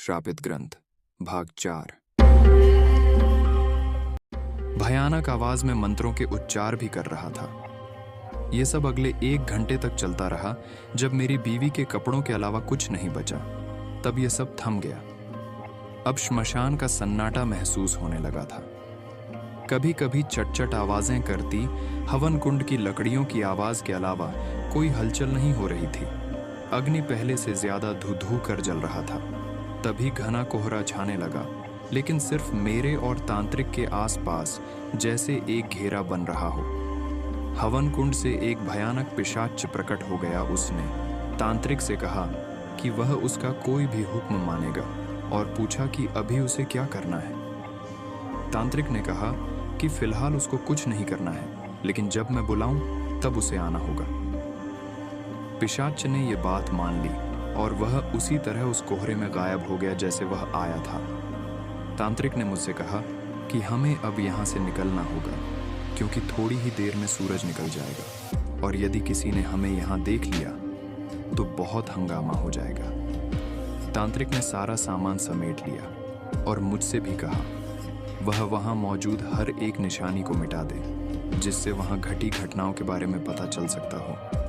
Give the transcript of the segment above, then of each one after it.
श्रापित ग्रंथ भाग 4। भयानक आवाज में मंत्रों के उच्चार भी कर रहा था। यह सब अगले 1 घंटे तक चलता रहा। जब मेरी बीवी के कपड़ों के अलावा कुछ नहीं बचा, तब यह सब थम गया। अब श्मशान का सन्नाटा महसूस होने लगा था। कभी कभी चटचट आवाजें करती हवन कुंड की लकड़ियों की आवाज के अलावा कोई हलचल नहीं हो रही थी। अग्नि पहले से ज्यादा धू-धू कर जल रहा था। तभी घना कोहरा छाने लगा, लेकिन सिर्फ मेरे और तांत्रिक के आसपास जैसे एक घेरा बन रहा हो। हवन कुंड से एक भयानक पिशाच प्रकट हो गया। उसने तांत्रिक से कहा कि वह उसका कोई भी हुक्म मानेगा और पूछा कि अभी उसे क्या करना है। तांत्रिक ने कहा कि फिलहाल उसको कुछ नहीं करना है, लेकिन जब मैं बुलाऊं तब उसे आना होगा। पिशाच ने यह बात मान ली और वह उसी तरह उस कोहरे में गायब हो गया जैसे वह आया था। तांत्रिक ने मुझसे कहा कि हमें अब यहाँ से निकलना होगा, क्योंकि थोड़ी ही देर में सूरज निकल जाएगा और यदि किसी ने हमें यहाँ देख लिया तो बहुत हंगामा हो जाएगा। तांत्रिक ने सारा सामान समेट लिया और मुझसे भी कहा वह वहाँ मौजूद हर एक निशानी को मिटा दे, जिससे वहाँ घटी घटनाओं के बारे में पता चल सकता हो।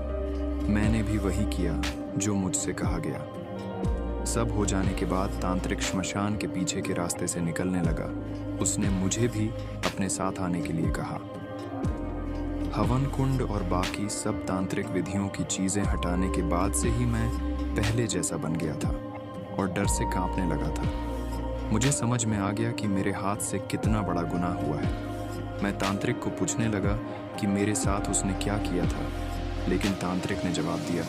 मैंने भी वही किया जो मुझसे कहा गया। सब हो जाने के बाद तांत्रिक श्मशान के पीछे के रास्ते से निकलने लगा। उसने मुझे भी अपने साथ आने के लिए कहा। हवन कुंड और बाकी सब तांत्रिक विधियों की चीजें हटाने के बाद से ही मैं पहले जैसा बन गया था और डर से कांपने लगा था। मुझे समझ में आ गया कि मेरे हाथ से कितना बड़ा गुनाह हुआ है। मैं तांत्रिक को पूछने लगा कि मेरे साथ उसने क्या किया था, लेकिन तांत्रिक ने जवाब दिया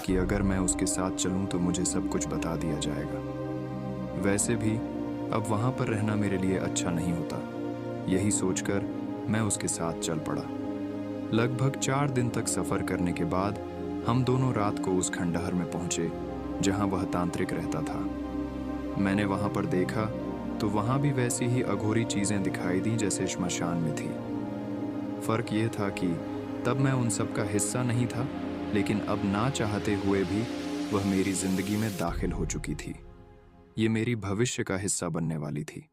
कि अगर मैं उसके साथ चलूं तो मुझे सब कुछ बता दिया जाएगा। वैसे भी अब वहां पर रहना मेरे लिए अच्छा नहीं होता। यही सोचकर मैं उसके साथ चल पड़ा। लगभग 4 दिन तक सफर करने के बाद हम दोनों रात को उस खंडहर में पहुंचे जहां वह तांत्रिक रहता था। मैंने वहां पर देखा तो वहां भी वैसी ही अघोरी चीजें दिखाई दी जैसे श्मशान में थी। फर्क ये था कि तब मैं उन सब का हिस्सा नहीं था, लेकिन अब ना चाहते हुए भी वह मेरी जिंदगी में दाखिल हो चुकी थी। ये मेरी भविष्य का हिस्सा बनने वाली थी।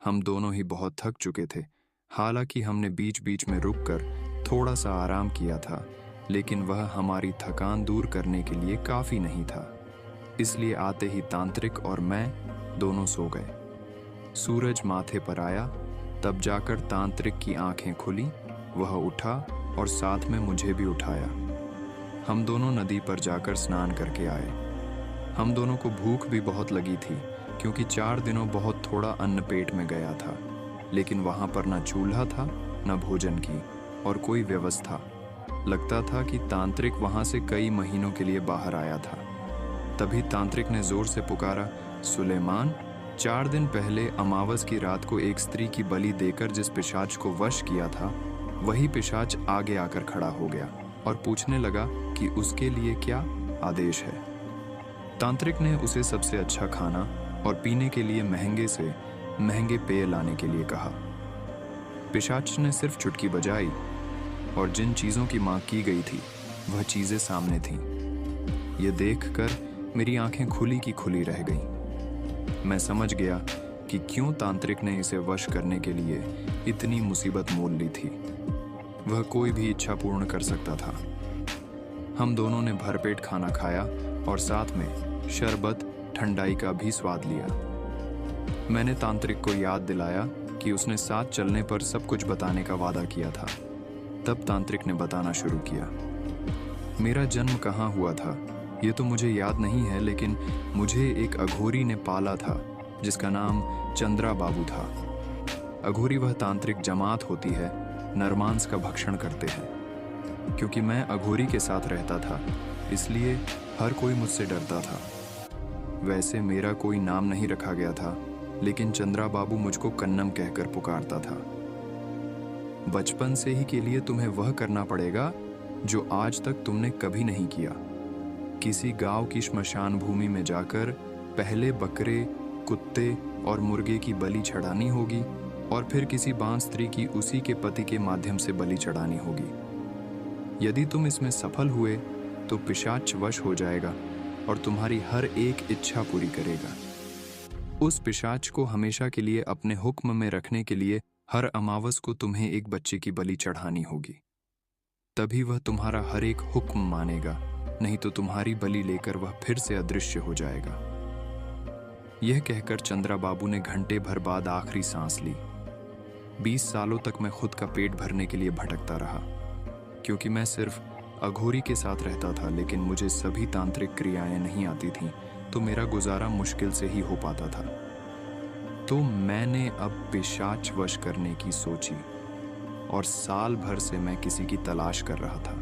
हम दोनों ही बहुत थक चुके थे। हालांकि हमने बीच बीच में रुककर थोड़ा सा आराम किया था, लेकिन वह हमारी थकान दूर करने के लिए काफी नहीं था। इसलिए आते ही तांत्रिक और मैं दोनों सो गए। सूरज माथे पर आया, तब जाकर तांत्रिक की आंखें खुली। वह उठा और साथ में मुझे भी उठाया। हम दोनों नदी पर जाकर स्नान करके आए। हम दोनों को भूख भी बहुत लगी थी, क्योंकि 4 दिनों बहुत थोड़ा अन्न पेट में गया था। लेकिन वहां पर न चूल्हा था, न भोजन की और कोई व्यवस्था। लगता था कि तांत्रिक वहां से कई महीनों के लिए बाहर आया था। तभी तांत्रिक ने जोर से पुकारा, सुलेमान, 4 दिन पहले अमावस की रात को एक स्त्री की बलि देकर जिस पिशाच को वश किया था, वही पिशाच आगे आकर खड़ा हो गया और पूछने लगा कि उसके लिए क्या आदेश है। तांत्रिक ने उसे सबसे अच्छा खाना और पीने के लिए महंगे से महंगे पेय लाने के लिए कहा। पिशाच ने सिर्फ चुटकी बजाई और जिन चीजों की मांग की गई थी वह चीजें सामने थीं। ये देखकर मेरी आंखें खुली की खुली रह गईं। मैं समझ गया कि क्यों तांत्रिक ने इसे वश करने के लिए इतनी मुसीबत मोल ली थी। वह कोई भी इच्छा पूर्ण कर सकता था। हम दोनों ने भरपेट खाना खाया और साथ में शरबत ठंडाई का भी स्वाद लिया। मैंने तांत्रिक को याद दिलाया कि उसने साथ चलने पर सब कुछ बताने का वादा किया था। तब तांत्रिक ने बताना शुरू किया। मेरा जन्म कहाँ हुआ था ये तो मुझे याद नहीं है, लेकिन मुझे एक अघोरी ने पाला था जिसका नाम चंद्रा बाबू था। अघोरी वह तांत्रिक जमात होती है, नरमांस का भक्षण करते हैं। क्योंकि मैं अघोरी के साथ रहता था, इसलिए हर कोई मुझसे डरता था। वैसे मेरा कोई नाम नहीं रखा गया था, लेकिन चंद्रा बाबू मुझको कन्नम कहकर पुकारता था। बचपन से ही के लिए तुम्हें वह करना पड़ेगा जो आज तक तुमने कभी नहीं किया। किसी गांव की श्मशान भूमि में जाकर पहले बकरे, कुत्ते और मुर्गे की बलि चढ़ानी होगी और फिर किसी बांझ स्त्री की उसी के पति के माध्यम से बलि चढ़ानी होगी। यदि तुम इसमें सफल हुए तो पिशाच वश हो जाएगा और तुम्हारी हर एक इच्छा पूरी करेगा। उस पिशाच को हमेशा के लिए अपने हुक्म में रखने के लिए हर अमावस को तुम्हें एक बच्चे की बलि चढ़ानी होगी। तभी वह तुम्हारा हर एक हुक्म मानेगा, नहीं तो तुम्हारी बलि लेकर वह फिर से अदृश्य हो जाएगा। यह कहकर चंद्रा बाबू ने घंटे भर बाद आखिरी सांस ली। 20 सालों तक मैं खुद का पेट भरने के लिए भटकता रहा, क्योंकि मैं सिर्फ अघोरी के साथ रहता था, लेकिन मुझे सभी तांत्रिक क्रियाएं नहीं आती थीं, तो मेरा गुजारा मुश्किल से ही हो पाता था। तो मैंने अब पिशाच वश करने की सोची और साल भर से मैं किसी की तलाश कर रहा था।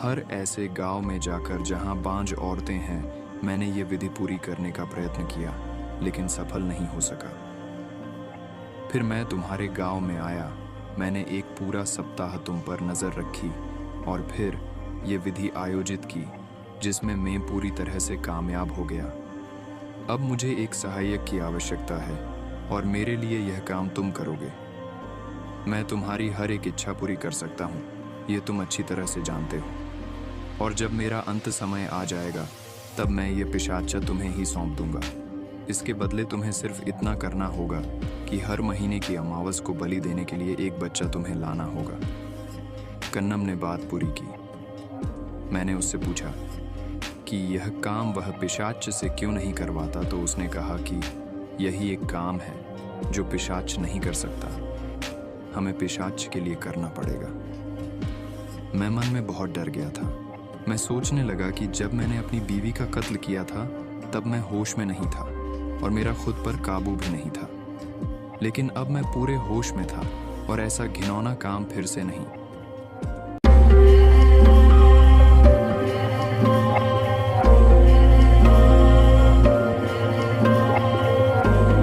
हर ऐसे गांव में जाकर जहां बांझ औरतें हैं, मैंने ये विधि पूरी करने का प्रयत्न किया, लेकिन सफल नहीं हो सका। फिर मैं तुम्हारे गांव में आया। मैंने एक पूरा सप्ताह तुम पर नजर रखी और फिर ये विधि आयोजित की, जिसमें मैं पूरी तरह से कामयाब हो गया। अब मुझे एक सहायक की आवश्यकता है और मेरे लिए यह काम तुम करोगे। मैं तुम्हारी हर एक इच्छा पूरी कर सकता हूँ, ये तुम अच्छी तरह से जानते हो। और जब मेरा अंत समय आ जाएगा, तब मैं ये पिशाचा तुम्हें ही सौंप दूंगा। इसके बदले तुम्हें सिर्फ इतना करना होगा कि हर महीने की अमावस को बलि देने के लिए एक बच्चा तुम्हें लाना होगा। कन्नम ने बात पूरी की। मैंने उससे पूछा कि यह काम वह पिशाच से क्यों नहीं करवाता, तो उसने कहा कि यही एक काम है जो पिशाच नहीं कर सकता, हमें पिशाच के लिए करना पड़ेगा। मैं मन में बहुत डर गया था। मैं सोचने लगा कि जब मैंने अपनी बीवी का कत्ल किया था, तब मैं होश में नहीं था और मेरा खुद पर काबू भी नहीं था, लेकिन अब मैं पूरे होश में था और ऐसा घिनौना काम फिर से नहीं।